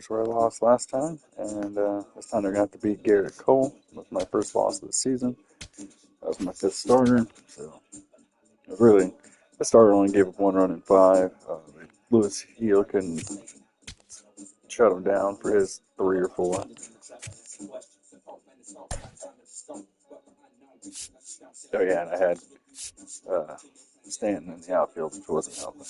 Mariners where I lost last time, and this time they're going to have to beat Garrett Cole with my first loss of the season. That was my fifth starter, so really, the starter only gave up 1 run in 5. Lewis Heel couldn't shut him down for his 3 or 4. Oh yeah, and I had Stanton in the outfield, which wasn't helping.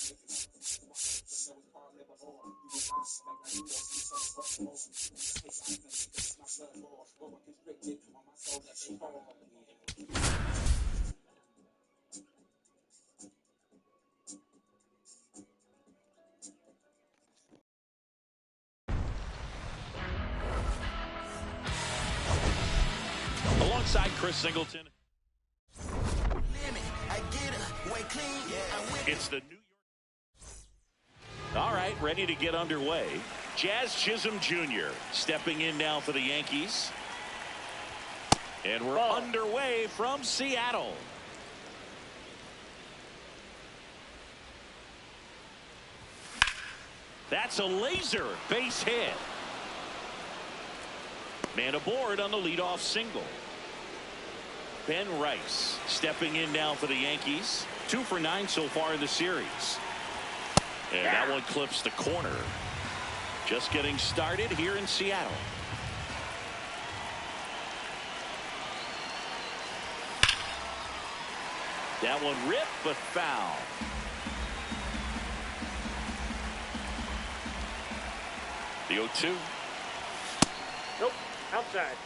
Alongside Chris Singleton, it's the New York. All right, ready to get underway. Jazz Chisholm Jr. stepping in now for the Yankees. And we're underway from Seattle. That's a laser base hit. Man aboard on the leadoff single. Ben Rice stepping in now for the Yankees. 2 for 9 so far in the series. And that one clips the corner. Just getting started here in Seattle. That one ripped but foul. The 0-2. Nope, outside.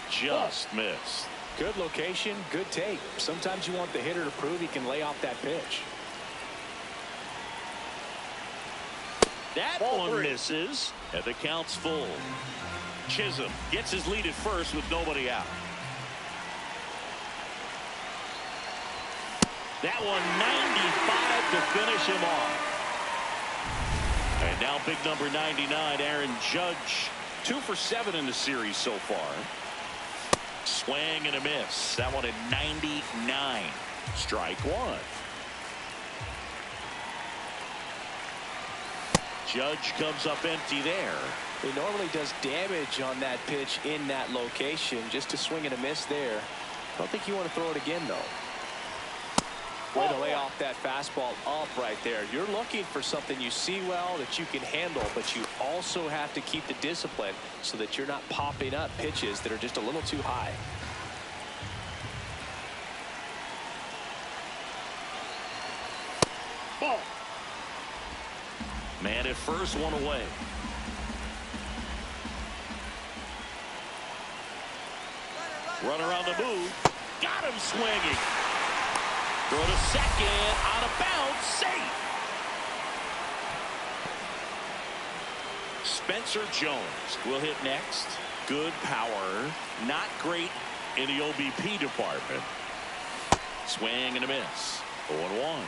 Just missed. Good location, good take. Sometimes you want the hitter to prove he can lay off that pitch. That one misses, and the count's full. Chisholm gets his lead at first with nobody out. That one 95 to finish him off. And now big number 99, Aaron Judge. 2 for 7 in the series so far. Swing and a miss. That one at 99. Strike 1. Judge comes up empty there. He normally does damage on that pitch in that location. Just a swing and a miss there. I don't think you want to throw it again, though. Way to lay off that fastball up right there. You're looking for something you see well that you can handle, but you also have to keep the discipline so that you're not popping up pitches that are just a little too high. Ball. Man at first, one away. Runner on the move. Got him swinging. Throw to second, out of bounds, safe. Spencer Jones will hit next. Good power, not great in the OBP department. Swing and a miss. 0-1.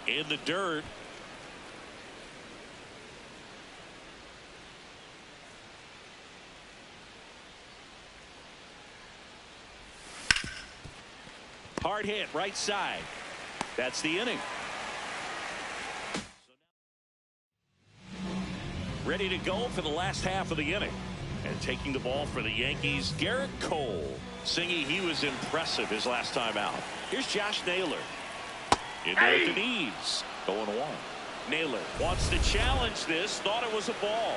In the dirt. Hard hit right side. That's the inning. Ready to go for the last half of the inning. And taking the ball for the Yankees, Garrett Cole. Singy, he was impressive his last time out. Here's Josh Naylor. In there with the knees. 0-1. Naylor wants to challenge this. Thought it was a ball.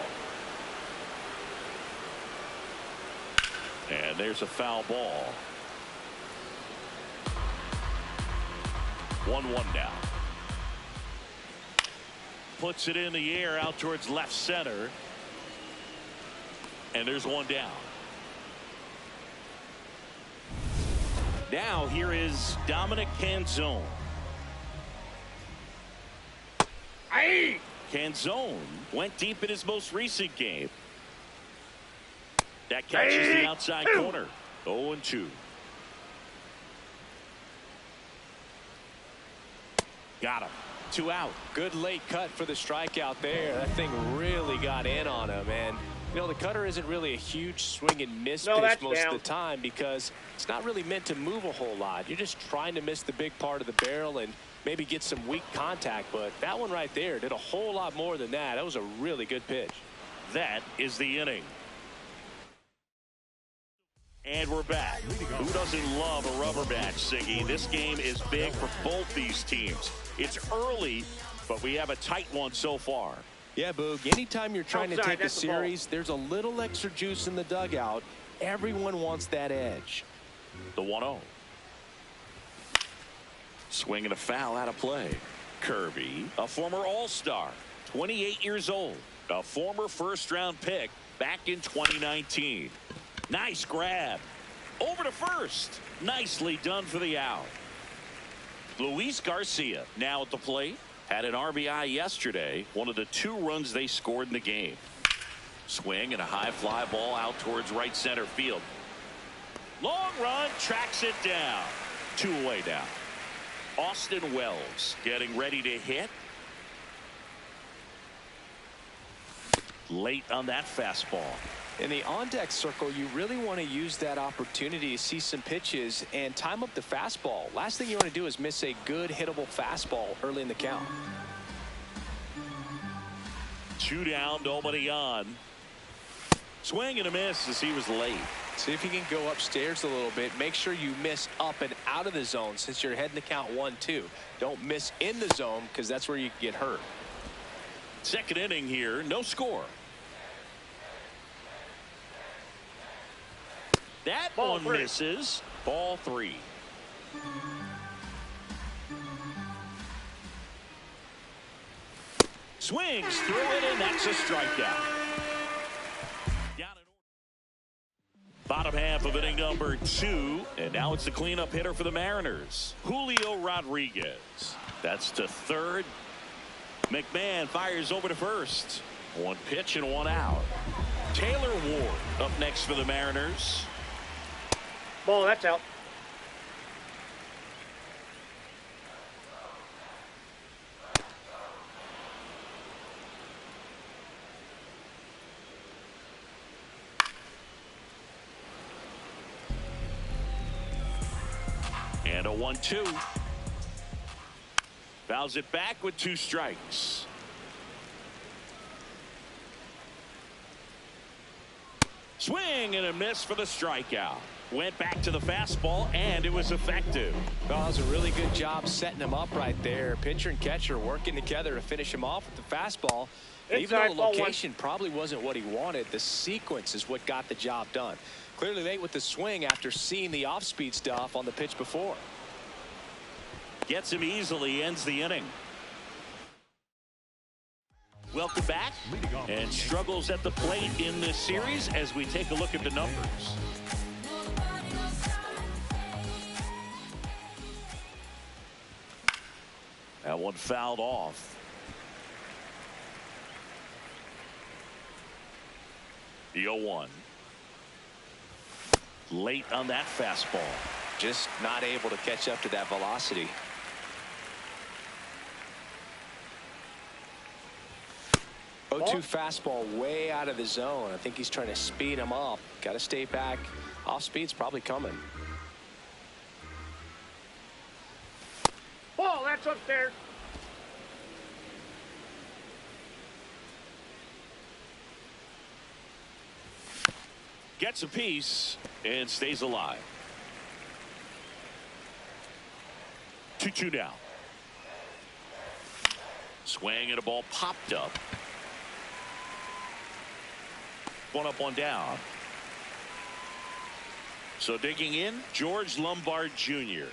And there's a foul ball. 1-1 now. Puts it in the air out towards left center. And there's one down. Now here is Dominic Canzone. Canzone went deep in his most recent game. That catches the outside corner. 0-2. Got him. 2 out. Good late cut for the strikeout there. That thing really got in on him, and You know, the cutter isn't really a huge swing and miss No, pitch that's most down. of the time because it's not really meant to move a whole lot. You're just trying to miss the big part of the barrel and maybe get some weak contact. But that one right there did a whole lot more than that. That was a really good pitch. That is the inning. And we're back. Who doesn't love a rubber match, Siggy? This game is big for both these teams. It's early, but we have a tight one so far. Yeah, Boog, anytime you're trying to take a series, there's a little extra juice in the dugout. Everyone wants that edge. The 1-0. Swing and a foul out of play. Kirby, a former All-Star, 28 years old, a former first-round pick back in 2019. Nice grab. Over to first. Nicely done for the out. Luis Garcia now at the plate. Had an RBI yesterday, one of the 2 runs they scored in the game. Swing and a high fly ball out towards right center field. Long run, tracks it down. 2 away now. Austin Wells getting ready to hit. Late on that fastball. In the on-deck circle, you really want to use that opportunity to see some pitches and time up the fastball. Last thing you want to do is miss a good hittable fastball early in the count. 2 down, nobody on. Swing and a miss as he was late. See if you can go upstairs a little bit. Make sure you miss up and out of the zone since you're heading to count 1-2. Don't miss in the zone because that's where you get hurt. Second inning here, no score. That Ball one 3. misses. Ball 3. Swings through it, and that's a strikeout. Bottom half of inning number 2, and now it's the cleanup hitter for the Mariners, Julio Rodriguez. That's to third. McMahon fires over to first. 1 pitch and 1 out. Taylor Ward up next for the Mariners. Ball, that's out. And a 1-2. Fouls it back with 2 strikes. Swing and a miss for the strikeout. Went back to the fastball, and it was effective. Well, it was a really good job setting him up right there. Pitcher and catcher working together to finish him off with the fastball. Even though the location probably wasn't what he wanted, the sequence is what got the job done. Clearly late with the swing after seeing the off-speed stuff on the pitch before. Gets him easily, ends the inning. Welcome back. And struggles at the plate in this series as we take a look at the numbers. That one fouled off. The 0-1. Late on that fastball. Just not able to catch up to that velocity. 0-2 fastball way out of the zone. I think he's trying to speed him up. Got to stay back. Off speed's probably coming. Ball, that's upstairs. Gets a piece and stays alive. 2-2 now. Swing and a ball popped up. 1 up, 1 down. So digging in, George Lombard Jr.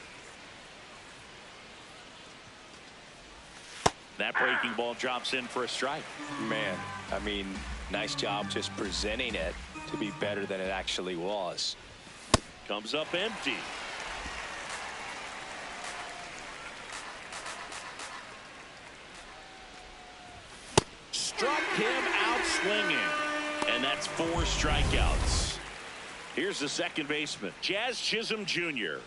That breaking ball drops in for a strike. Man, I mean, nice job just presenting it to be better than it actually was. Comes up empty. Struck him out swinging. And that's 4 strikeouts. Here's the second baseman, Jazz Chisholm Jr.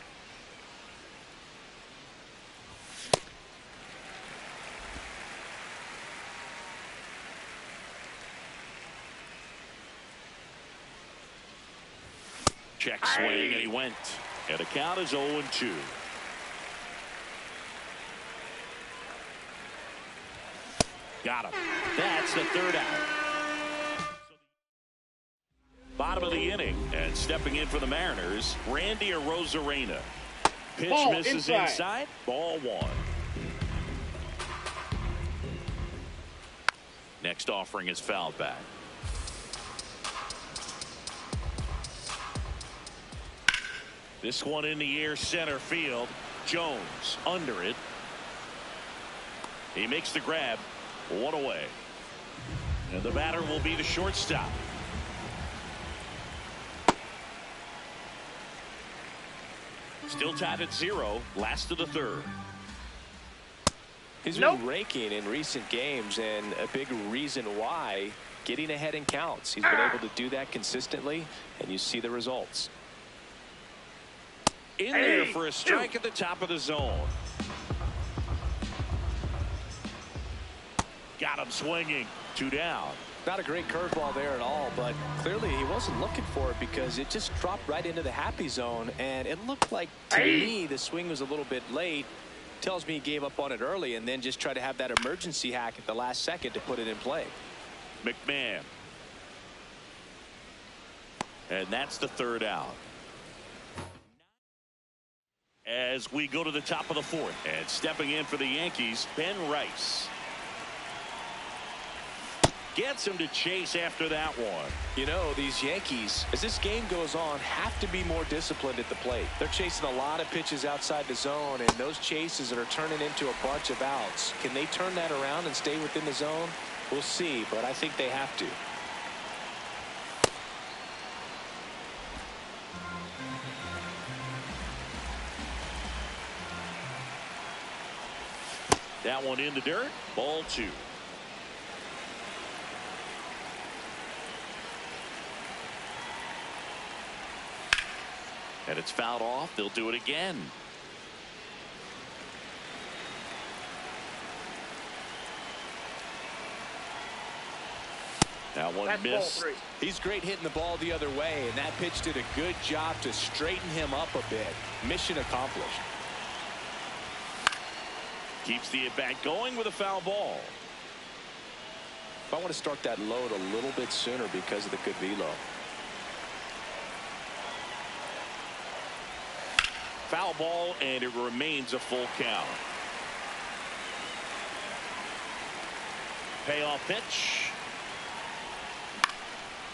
Check swing, and he went. And the count is 0-2. Got him. That's the third out. Bottom of the inning, and stepping in for the Mariners, Randy Arozarena. Pitch Ball misses inside. Ball one. Next offering is fouled back. This one in the air, center field. Jones under it. He makes the grab. One away. And the batter will be the shortstop. Still tied at 0. Last of the third. He's been raking in recent games, and a big reason why, getting ahead in counts. He's been able to do that consistently, and you see the results. In there for a strike at the top of the zone. Got him swinging. 2 down. Not a great curveball there at all, but clearly he wasn't looking for it because it just dropped right into the happy zone, and it looked like, to me, the swing was a little bit late. Tells me he gave up on it early and then just tried to have that emergency hack at the last second to put it in play. McMahon. And that's the third out. As we go to the top of the fourth, and stepping in for the Yankees, Ben Rice. Gets him to chase after that one. You know, these Yankees, as this game goes on, have to be more disciplined at the plate. They're chasing a lot of pitches outside the zone, and those chases that are turning into a bunch of outs. Can they turn that around and stay within the zone? We'll see, but I think they have to. That one in the dirt. Ball 2. And it's fouled off. They'll do it again. That one missed. He's great hitting the ball the other way, and that pitch did a good job to straighten him up a bit. Mission accomplished. Keeps the at-bat going with a foul ball. I want to start that load a little bit sooner because of the good velo. Foul ball, and it remains a full count. Payoff pitch.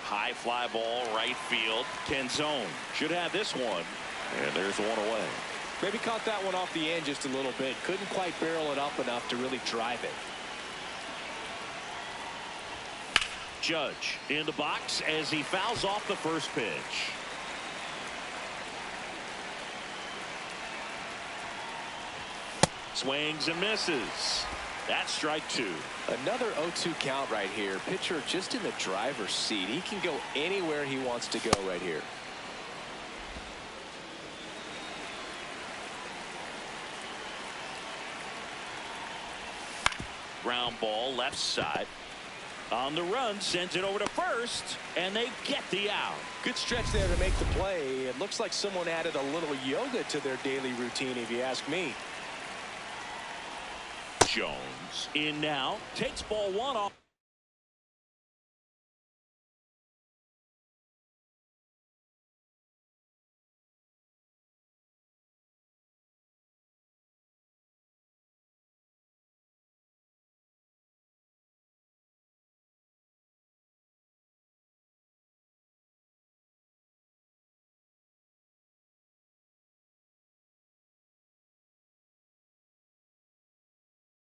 High fly ball, right field. Canzone should have this one. And there's one away. Maybe caught that one off the end just a little bit. Couldn't quite barrel it up enough to really drive it. Judge in the box as he fouls off the first pitch. Swings and misses. That's strike 2. Another 0-2 count right here. Pitcher just in the driver's seat. He can go anywhere he wants to go right here. Ground ball left side. On the run, sends it over to first, and they get the out. Good stretch there to make the play. It looks like someone added a little yoga to their daily routine, if you ask me. Jones in now, takes ball 1 off.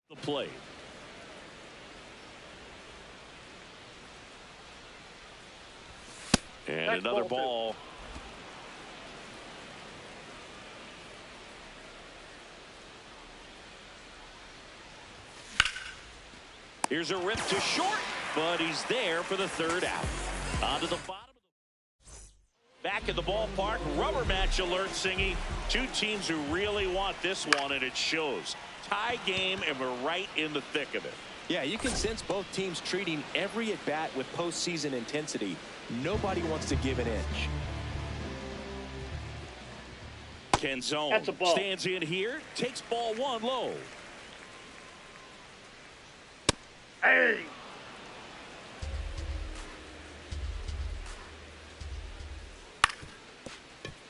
The plate. And That's another ball ball. Here's a rip to short, but he's there for the third out. On to the bottom. Back at the ballpark, rubber match alert, Singy. Two teams who really want this one, and it shows. Tie game, and we're right in the thick of it. Yeah, you can sense both teams treating every at-bat with postseason intensity. Nobody wants to give an inch. Canzone That's a ball. stands in here, takes ball one low. Hey!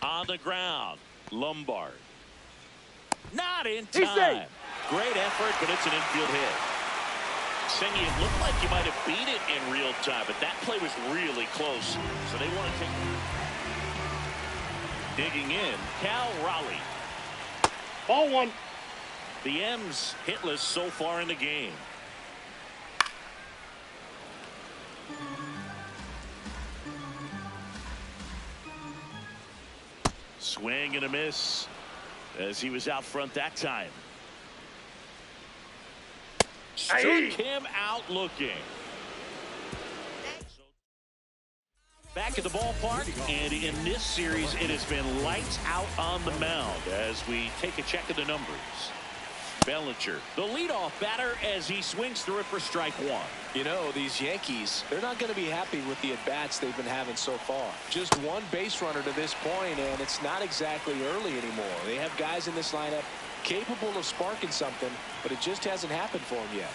On the ground, Lombard. Not in He's time. safe. Great effort, but it's an infield hit. Singy, it looked like you might have beat it in real time, but that play was really close. So they want to take. Digging in, Cal Raleigh. Ball one. The M's hitless so far in the game. Swing and a miss as he was out front that time. Struck him out looking. Back at the ballpark, and in this series, it has been lights out on the mound as we take a check of the numbers. Bellinger, the leadoff batter, as he swings through it for strike one. You know, these Yankees, they're not going to be happy with the at-bats they've been having so far. Just one base runner to this point, and it's not exactly early anymore. They have guys in this lineup capable of sparking something, but it just hasn't happened for them yet.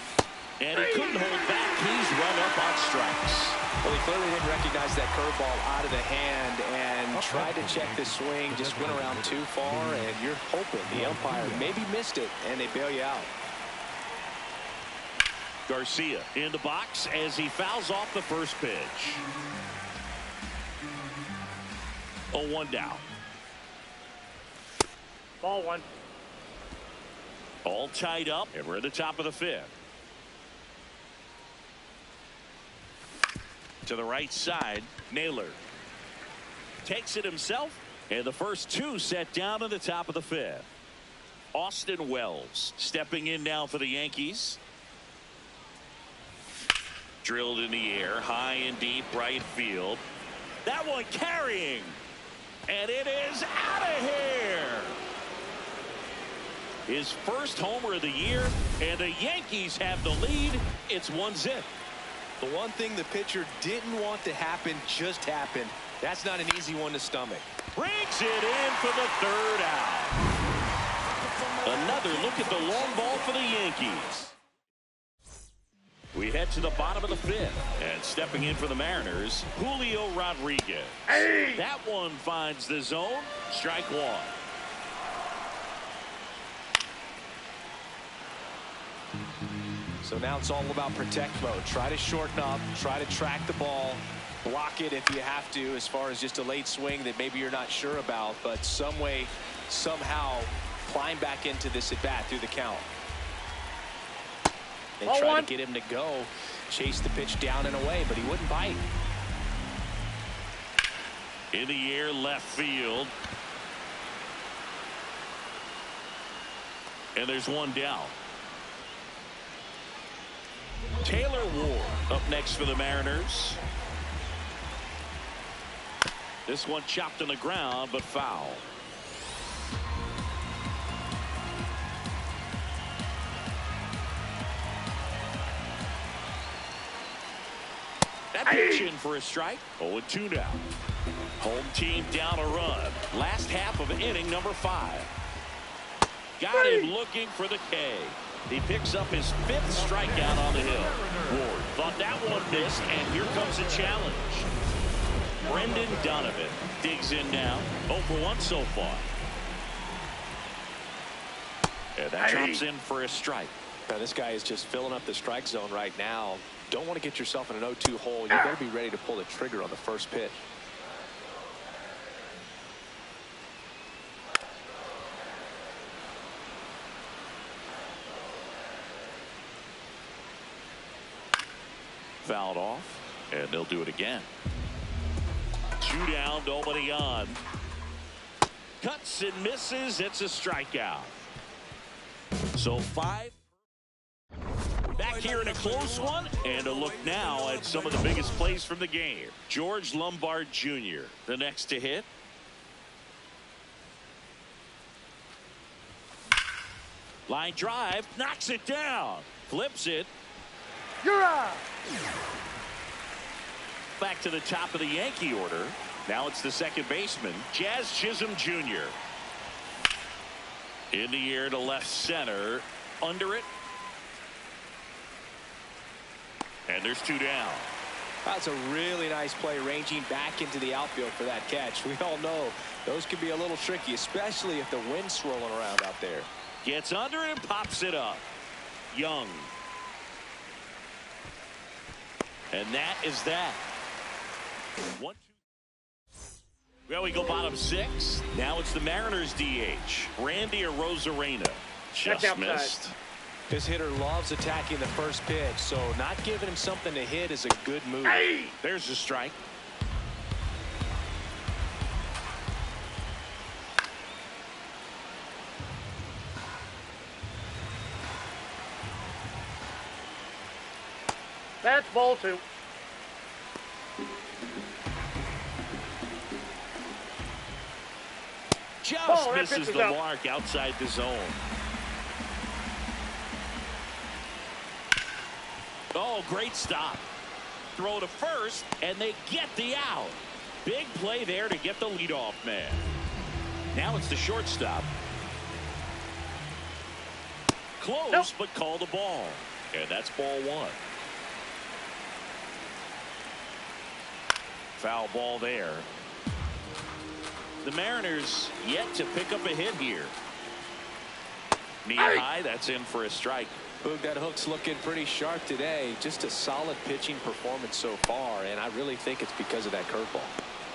And he couldn't hold back. He's run up on strikes. Well, he clearly didn't recognize that curveball out of the hand and tried to check the swing, just went around too far, and you're hoping the umpire maybe missed it, and they bail you out. Garcia in the box as he fouls off the first pitch. 0-1 down. Ball one. All tied up, and we're at the top of the fifth. To the right side, Naylor takes it himself, and the first two set down in the top of the fifth. Austin Wells stepping in now for the Yankees. Drilled in the air, high and deep right field. That one carrying, and it is out of here. His first homer of the year, and the Yankees have the lead. It's 1-0. The one thing the pitcher didn't want to happen just happened. That's not an easy one to stomach. Brings it in for the third out. Another look at the long ball for the Yankees. We head to the bottom of the fifth, and stepping in for the Mariners, Julio Rodriguez. Hey! That one finds the zone. Strike one. So now it's all about protect mode. Try to shorten up, try to track the ball, block it if you have to, as far as just a late swing that maybe you're not sure about, but some way, somehow climb back into this at bat through the count. They try to get him to go, chase the pitch down and away, but he wouldn't bite. In the air, left field. And there's one down. Taylor Ward up next for the Mariners. This one chopped on the ground, but foul. That pitch in for a strike. 0-2 now. Home team down a run. Last half of inning number 5. Got him looking for the K. He picks up his 5th strikeout on the hill. Ward thought that one missed, and here comes a challenge. Brendan Donovan digs in now. 0 for 1 so far. And that drops in for a strike. Now, this guy is just filling up the strike zone right now. Don't want to get yourself in an 0-2 hole. You better be ready to pull the trigger on the first pitch. Fouled off, and they'll do it again. 2 down, nobody on. Cuts and misses. It's a strikeout. So 5. Back here in a close one, and a look now at some of the biggest plays from the game. George Lombard Jr., the next to hit. Line drive, knocks it down, flips it. You're out. Back to the top of the Yankee order. Now it's the second baseman, Jazz Chisholm Jr. In the air to left center. Under it. And there's 2 down. That's a really nice play, ranging back into the outfield for that catch. We all know those can be a little tricky, especially if the wind's swirling around out there. Gets under and pops it up. Young. And that is that. 1, 2. Well, we go bottom 6. Now it's the Mariners DH. Randy Arozarena. Just missed. This hitter loves attacking the first pitch, so not giving him something to hit is a good move. Hey! There's the strike. That's ball 2. Just misses the mark outside the zone. Oh, great stop. Throw to first, and they get the out. Big play there to get the leadoff man. Now it's the shortstop. Close, but called a ball. And that's ball 1. Foul ball there. The Mariners yet to pick up a hit here. Knee high, that's in for a strike. Boog, that hook's looking pretty sharp today. Just a solid pitching performance so far, and I really think it's because of that curveball.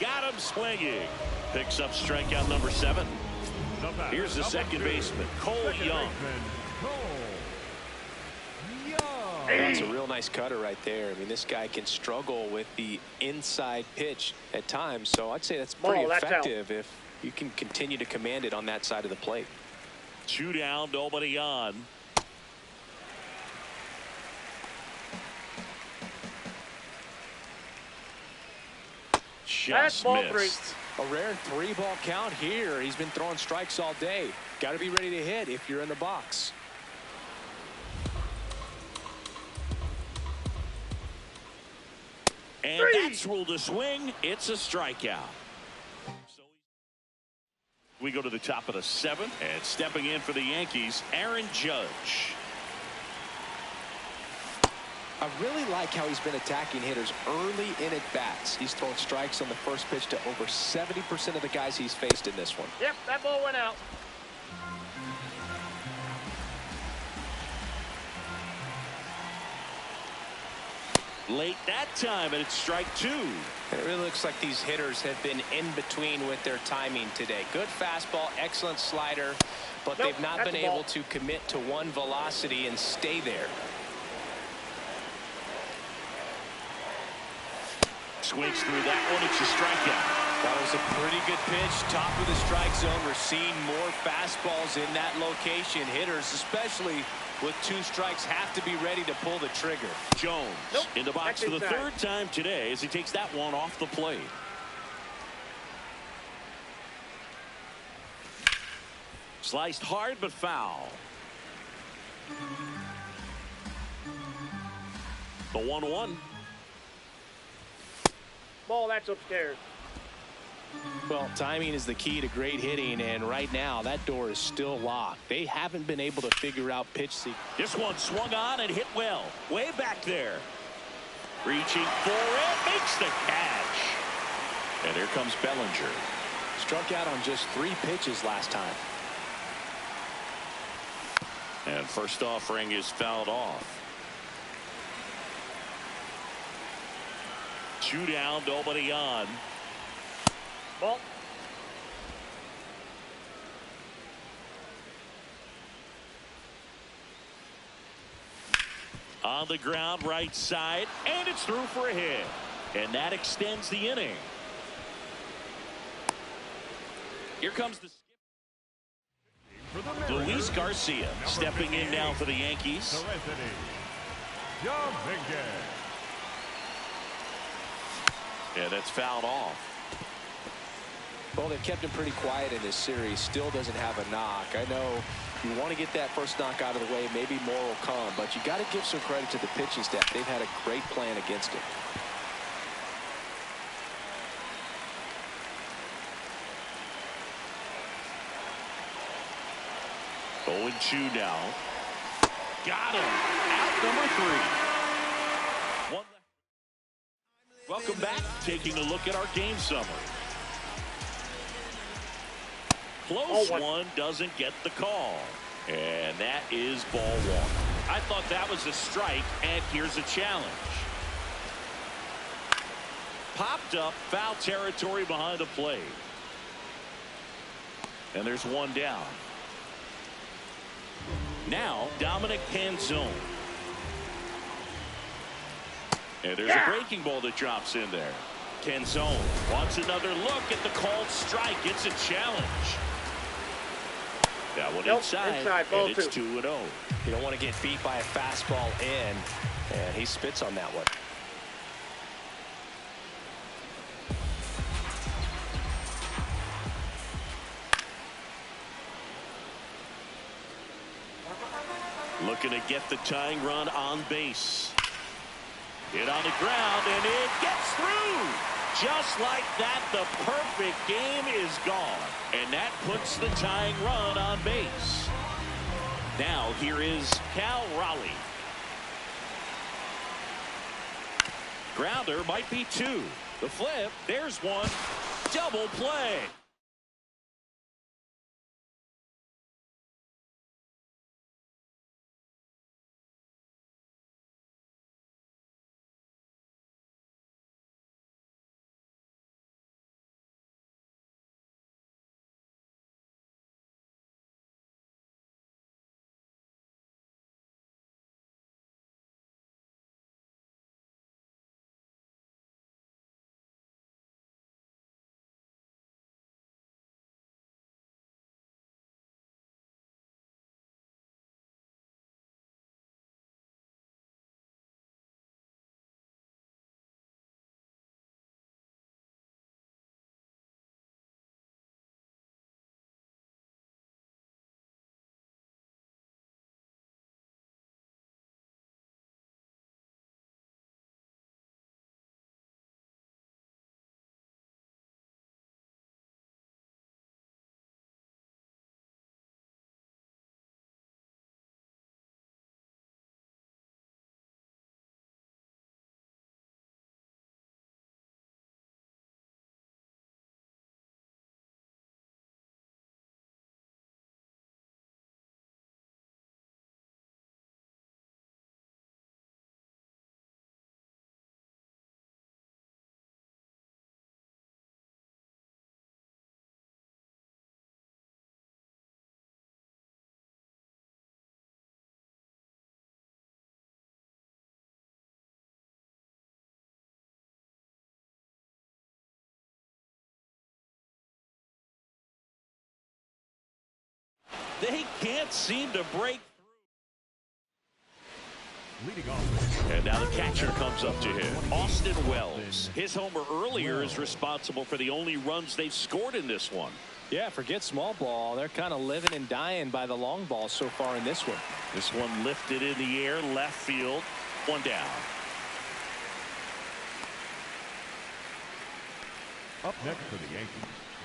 Got him swinging. Picks up strikeout number 7. Here's the second baseman, Cole Young. That's a real nice cutter right there. I mean, this guy can struggle with the inside pitch at times, so I'd say that's pretty effective if you can continue to command it on that side of the plate. 2 down, nobody on. Just missed. A rare 3-ball count here. He's been throwing strikes all day. Got to be ready to hit if you're in the box. And that's ruled a swing. It's a strikeout. So we go to the top of the 7th, and stepping in for the Yankees, Aaron Judge. I really like how he's been attacking hitters early in at bats. He's thrown strikes on the first pitch to over 70% of the guys he's faced in this one. Yep, that ball went out. Late that time, and it's strike 2. It really looks like these hitters have been in between with their timing today. Good fastball, excellent slider, but they've not been able to commit to one velocity and stay there. Swings through that one. It's a strikeout. That was a pretty good pitch. Top of the strike zone. We're seeing more fastballs in that location. Hitters, especially with 2 strikes, have to be ready to pull the trigger. Jones in the box for the 3rd time today as he takes that one off the plate. Sliced hard but foul. The 1-1. Ball, that's upstairs. Well, timing is the key to great hitting, and right now that door is still locked. They haven't been able to figure out pitch sequence. This one swung on and hit well. Way back there. Reaching for it. Makes the catch. And here comes Bellinger. Struck out on just 3 pitches last time. And first offering is fouled off. 2 down, nobody on. Ball. On the ground, right side, and it's through for a hit. And that extends the inning. Here comes the Luis Garcia stepping in now for the Yankees. Yeah, that's fouled off. Well, they've kept him pretty quiet in this series. Still doesn't have a knock. I know you want to get that first knock out of the way. Maybe more will come, but you got to give some credit to the pitching staff. They've had a great plan against him. 0-2 now. Got him. Out number 3. Welcome back. Taking a look at our game summary. Close one, doesn't get the call. And that is ball 1. I thought that was a strike, and here's a challenge. Popped up, foul territory behind the plate. And there's 1 down. Now, Dominic Canzone. And there's a breaking ball that drops in there. Canzone wants another look at the called strike. It's a challenge. That one inside, ball and it's 2. 2-0. You don't want to get beat by a fastball in, and he spits on that one. Looking to get the tying run on base. Hit on the ground, and it gets through. Just like that, the perfect game is gone. And that puts the tying run on base. Now here is Cal Raleigh. Grounder might be 2. The flip, there's 1. Double play. They can't seem to break through. Leading off. And now the catcher comes up to him. Austin Wells. His homer earlier is responsible for the only runs they've scored in this one. Yeah, forget small ball. They're kind of living and dying by the long ball so far in this one. This one lifted in the air, left field. 1 down. Up next for the Yankees,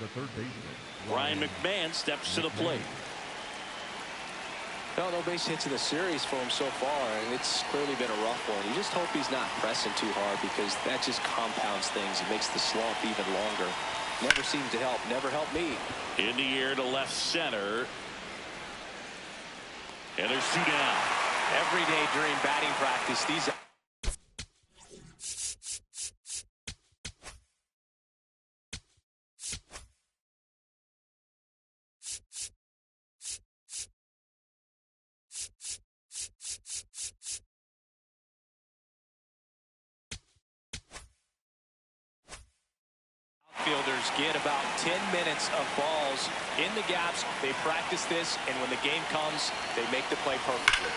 the third baseman, Ryan McMahon steps to the plate. No base hits in the series for him so far, and it's clearly been a rough one. You just hope he's not pressing too hard, because that just compounds things. It makes the slump even longer. Never seems to help. Never helped me. In the air to left center. And there's 2 down. Every day during batting practice, these outfielders get about 10 minutes of balls in the gaps. They practice this, and when the game comes, they make the play perfectly.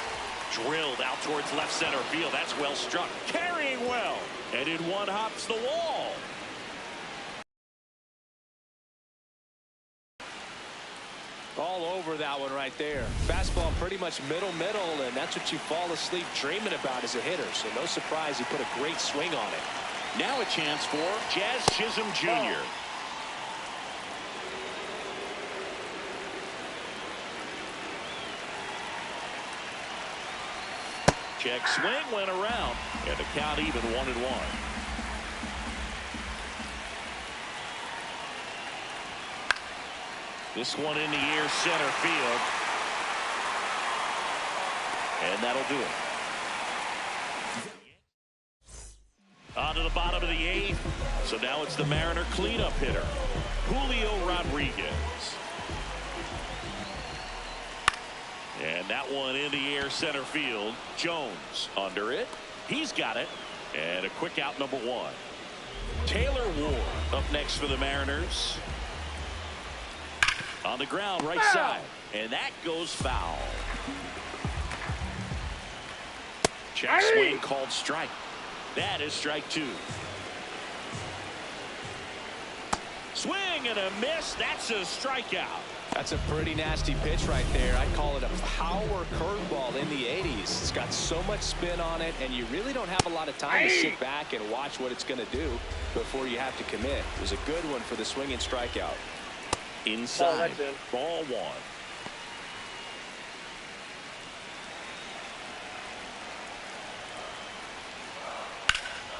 Drilled out towards left center field. That's well struck. Carrying well. And in one hops the wall. All over that one right there. Fastball pretty much middle, and that's what you fall asleep dreaming about as a hitter. So no surprise he put a great swing on it. Now a chance for Jazz Chisholm Jr. Check swing went around, and the count even 1-1. This one in the air center field. And that'll do it. On to the bottom of the 8th. So now it's the Mariner cleanup hitter, Julio Rodriguez. And that one in the air center field. Jones under it. He's got it. And a quick out, number 1. Taylor Ward up next for the Mariners. On the ground, right side. And that goes foul. Check swing called strike. That is strike 2. Swing and a miss. That's a strikeout. That's a pretty nasty pitch right there. I call it a power curveball in the 80s. It's got so much spin on it, and you really don't have a lot of time to sit back and watch what it's going to do before you have to commit. It was a good one for the swinging strikeout. Inside, ball 1.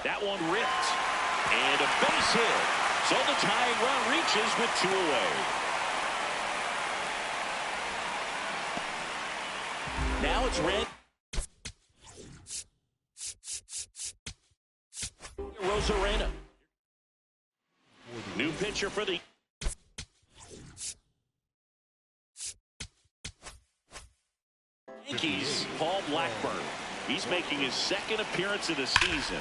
That one ripped. And a base hit. So the tying run reaches with 2 away. Now it's Red. Rosarena. New pitcher for the Yankees, Paul Blackburn. He's making his 2nd appearance of the season.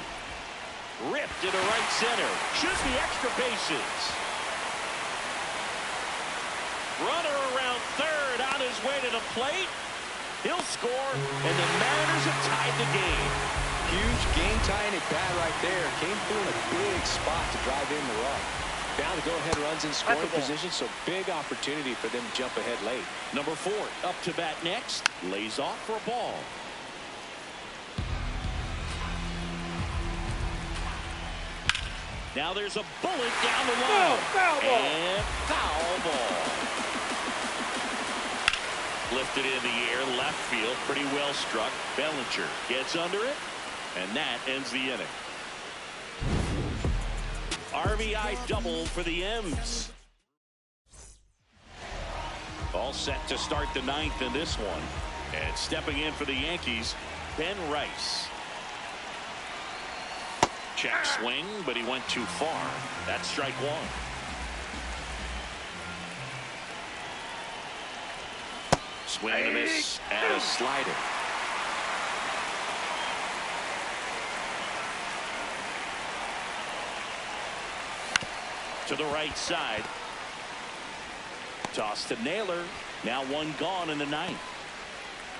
Ripped into right center. Should be extra bases. Runner around 3rd on his way to the plate. He'll score, and the Mariners have tied the game. Huge game-tying at bat right there. Came through in a big spot to drive in the run. Now the go-ahead runs in scoring position, so big opportunity for them to jump ahead late. Number 4 up to bat next. Lays off for a ball. Now there's a bullet down the line. Foul ball. And foul ball. Lifted in the air, left field, pretty well struck. Bellinger gets under it, and that ends the inning. RBI double for the M's. All set to start the 9th in this one. And stepping in for the Yankees, Ben Rice. Check swing, but he went too far. That's strike 1. Swing and a miss and a slider. To the right side. Toss to Naylor. Now 1 gone in the 9th.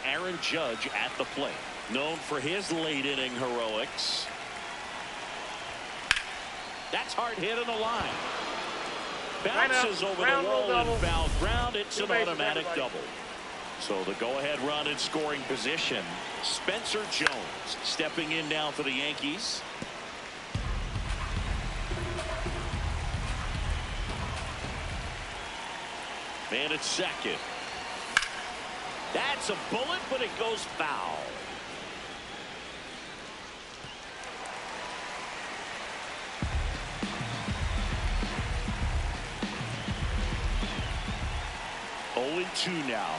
Aaron Judge at the plate. Known for his late inning heroics. That's hard hit on the line. Bounces over the wall and foul ground. It's an automatic double. So the go-ahead run in scoring position. Spencer Jones stepping in now for the Yankees. Man at second. That's a bullet, but it goes foul. Oh, 2 now.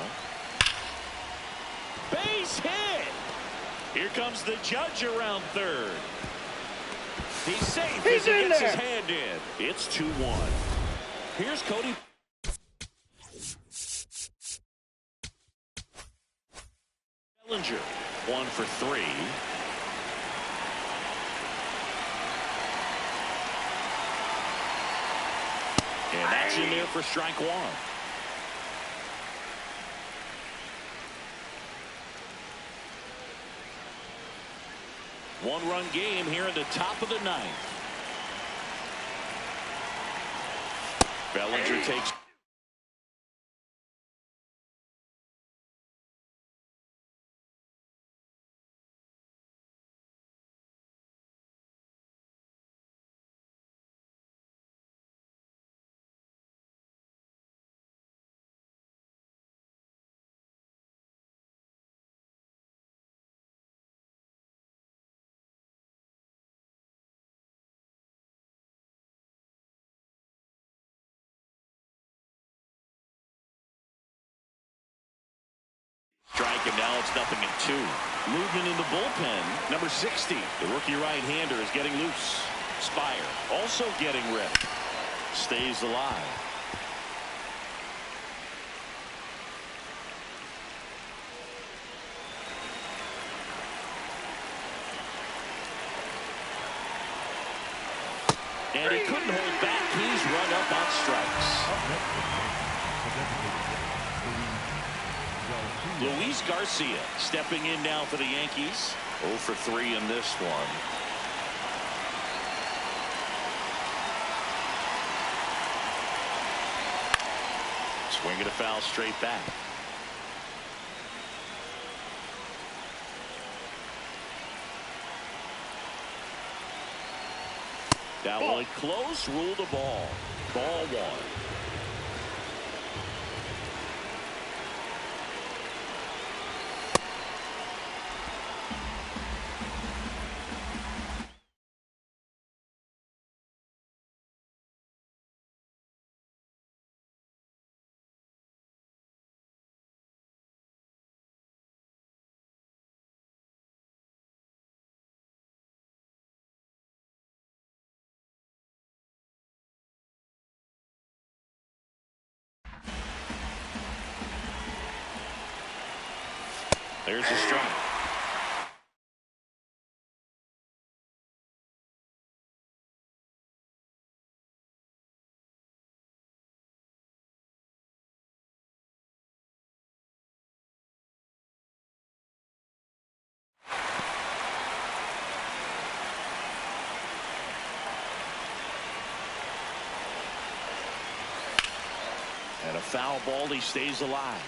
Base hit. Here comes the Judge around 3rd. He's safe as he gets his hand in. It's 2-1. Here's Cody. Bellinger, 1 for 3. And that's in there for strike 1. One-run game here in the top of the 9th. Bellinger takes and now it's 0-2. Movement in the bullpen. Number 60, the rookie right-hander, is getting loose. Spire also getting ready. Stays alive. And he couldn't hold back. He's run up on strikes. Luis Garcia stepping in now for the Yankees. 0 for 3 in this one. Swing and a foul straight back. That one close, rule the ball. Ball 1. There's a strike. And a foul ball. He stays alive.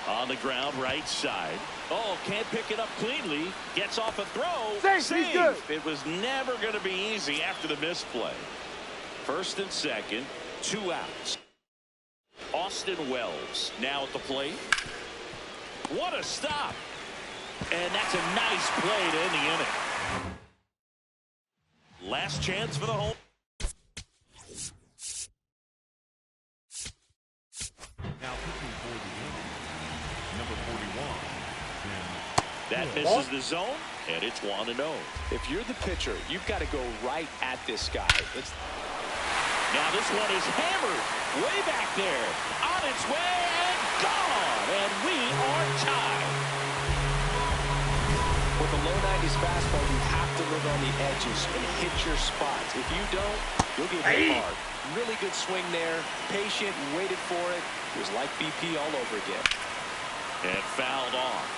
On the ground, right side. Oh, can't pick it up cleanly. Gets off a throw. Save. Good. It was never going to be easy after the misplay. First and second, 2 outs. Austin Wells now at the plate. What a stop. And that's a nice play to end the inning. Last chance for the home. Now pitching for the Yankees, number 41. That misses the zone, and it's 1-0. If you're the pitcher, you've got to go right at this guy. Now this one is hammered way back there. On its way and gone. And we are tied. With a low 90s fastball, you have to live on the edges and hit your spots. If you don't, you'll get hit hard. Really good swing there. Patient, waited for it. It was like BP all over again. And fouled off.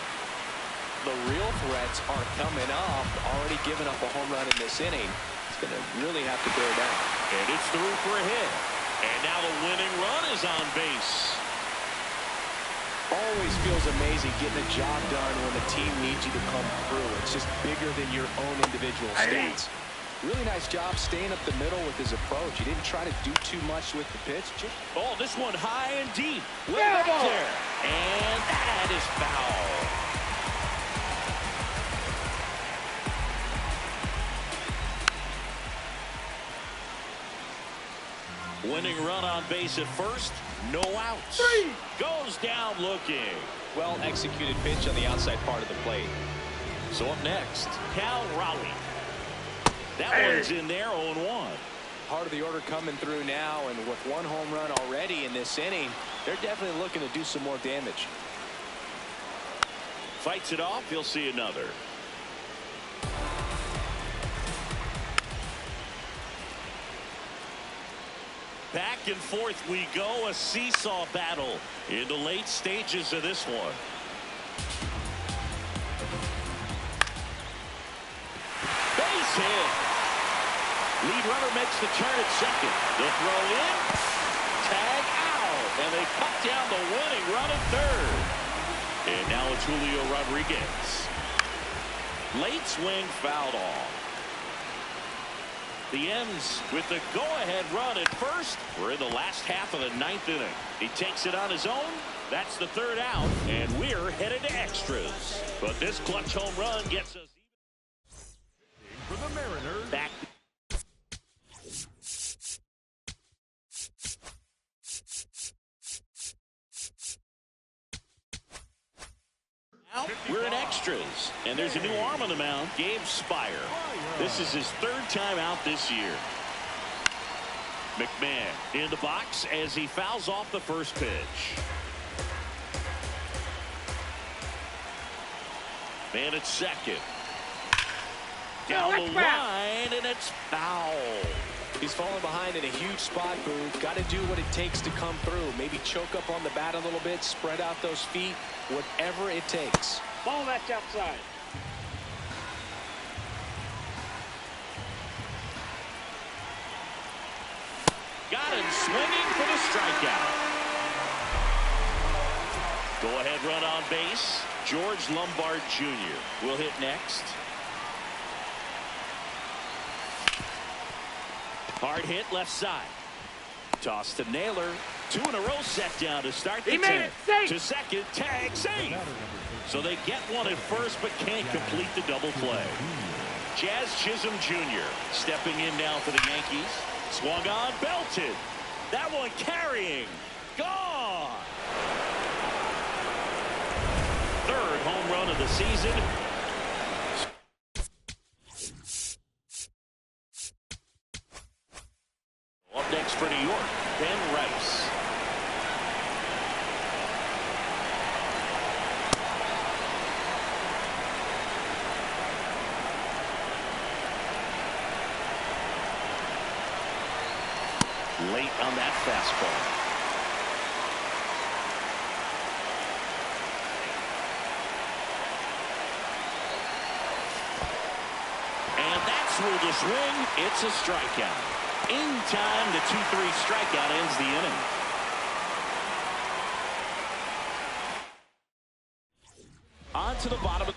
The real threats are coming up. Already given up a home run in this inning. It's going to really have to bear down. And it's through for a hit. And now the winning run is on base. Always feels amazing getting a job done when the team needs you to come through. It's just bigger than your own individual stats. Really nice job staying up the middle with his approach. He didn't try to do too much with the pitch. Oh, this one high and deep. Way back there. And that is foul. Winning run on base at first. No outs. Goes down looking. Well executed pitch on the outside part of the plate. So up next, Cal Raleigh. That one's in there, 0-1. Part of the order coming through now, and with 1 home run already in this inning, they're definitely looking to do some more damage. Fights it off. He'll see another. Back and forth we go, a seesaw battle in the late stages of this one. Base hit. Lead runner makes the turn at second. The throw in. Tag out. And they cut down the winning run at third. And now it's Julio Rodriguez. Late swing fouled off. The ends with the go-ahead run at first. We're in the last half of the 9th inning. He takes it on his own. That's the 3rd out, and we're headed to extras. But this clutch home run gets us For the Mariners, back. extras. And there's a new arm on the mound, Gabe Spire. This is his 3rd time out this year. McMahon in the box as he fouls off the first pitch. Man at second. Down the line, and it's foul. He's falling behind in a huge spot, Booth. Got to do what it takes to come through. Maybe choke up on the bat a little bit, spread out those feet, whatever it takes. Ball that's outside. Got him swinging for the strikeout. Go ahead run on base. George Lombard Jr. will hit next. Hard hit left side. Toss to Naylor. 2 in a row set down to start the 10th. To second, tag, safe. So they get one at first but can't complete the double play. Jazz Chisholm Jr. stepping in now for the Yankees. Swung on, belted. That one carrying. Gone. 3rd home run of the season. Up next for New York, Ben Rice. Late on that fastball. And that's through the swing. It's a strikeout. In time, the 2-3 strikeout ends the inning. On to the bottom of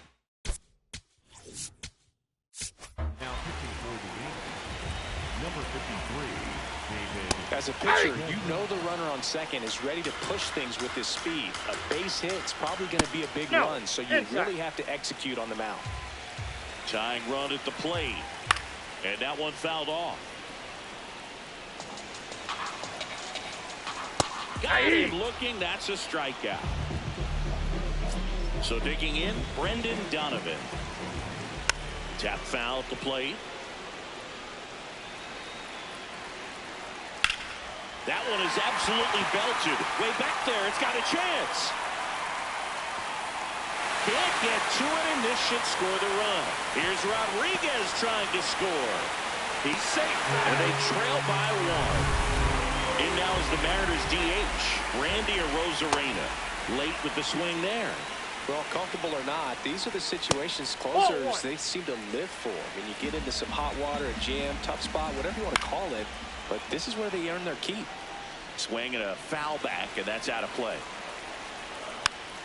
Now pitching for the Yankees, number 53, David. As a pitcher, you know the runner on second is ready to push things with his speed. A base hit's probably going to be a big run, so you really have to execute on the mound. Tying run at the plate. And that one fouled off. Got him looking. That's a strikeout. So digging in, Brendan Donovan. Tap foul at the plate. That one is absolutely belted. Way back there. It's got a chance. Can't get to it, and this should score the run. Here's Rodriguez trying to score. He's safe, and they trail by 1. In now is the Mariners DH, Randy Arozarena. Late with the swing there. Well, comfortable or not, these are the situations closers they seem to live for. When you get into some hot water, a jam, tough spot, whatever you want to call it, but this is where they earn their keep. Swing and a foul back, and that's out of play.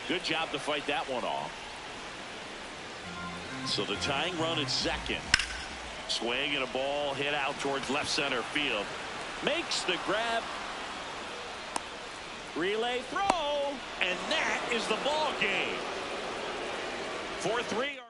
Good job to fight that one off. So the tying run at second. Swing and a ball hit out towards left center field. Makes the grab. Relay throw, and that is the ball game. 4-3.